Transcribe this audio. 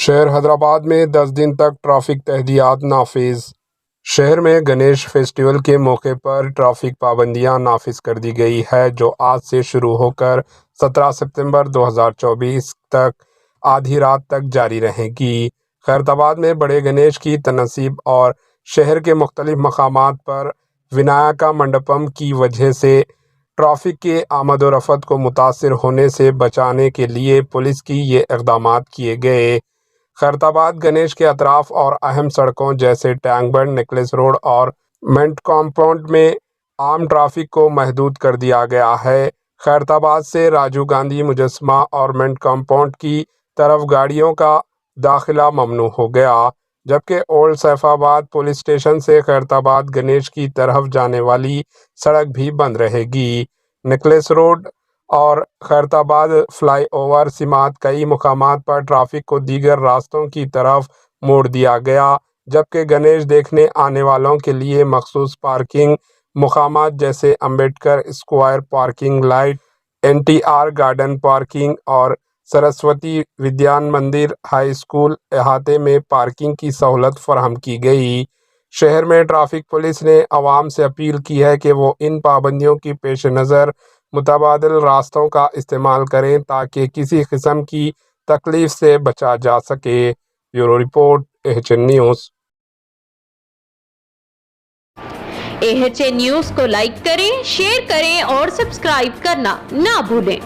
شہر حیدرآباد میں 10 دن تک ٹریفک تحدیدات نافذ۔ شہر میں گنیش فیسٹیول کے موقع پر ٹریفک پابندیاں نافذ کر دی گئی ہے جو آج سے شروع ہو کر 17 ستمبر 2024 تک آدھی رات تک جاری رہے گی۔ خیرآباد میں بڑے گنیش کی تنصیب اور شہر کے مختلف مقامات پر ونایکا منڈپم کی وجہ سے ٹریفک کے آمد و رفت کو متاثر ہونے سے بچانے کے لیے پولیس کی یہ اقدامات کیے گئے۔ خیرآباد گنیش کے اطراف اور اہم سڑکوں جیسے ٹینک بنڈ، نیکلس روڈ اور منٹ کمپاؤنڈ میں عام ٹریفک کو محدود کر دیا گیا ہے۔ خیرآباد سے راجیو گاندھی مجسمہ اور منٹ کمپاؤنڈ کی طرف گاڑیوں کا داخلہ ممنوع ہو گیا، جبکہ اولڈ سیف آباد پولیس اسٹیشن سے خیرآباد گنیش کی طرف جانے والی سڑک بھی بند رہے گی۔ نیکلس روڈ اور خیرآباد فلائی اوور سمیت کئی مقامات پر ٹریفک کو دیگر راستوں کی طرف موڑ دیا گیا، جبکہ گنیش دیکھنے آنے والوں کے لیے مخصوص پارکنگ مقامات جیسے Ambedkar square parking light, NTR garden parking اور سرسوتی ودیان مندر ہائی اسکول احاطے میں پارکنگ کی سہولت فراہم کی گئی۔ شہر میں ٹریفک پولیس نے عوام سے اپیل کی ہے کہ وہ ان پابندیوں کے پیش نظر متبادل راستوں کا استعمال کریں تاکہ کسی قسم کی تکلیف سے بچا جا سکے۔ Bureau report, AHN news. AHN news کو لائک کریں، شیئر کریں اور سبسکرائب کرنا نہ بھولیں۔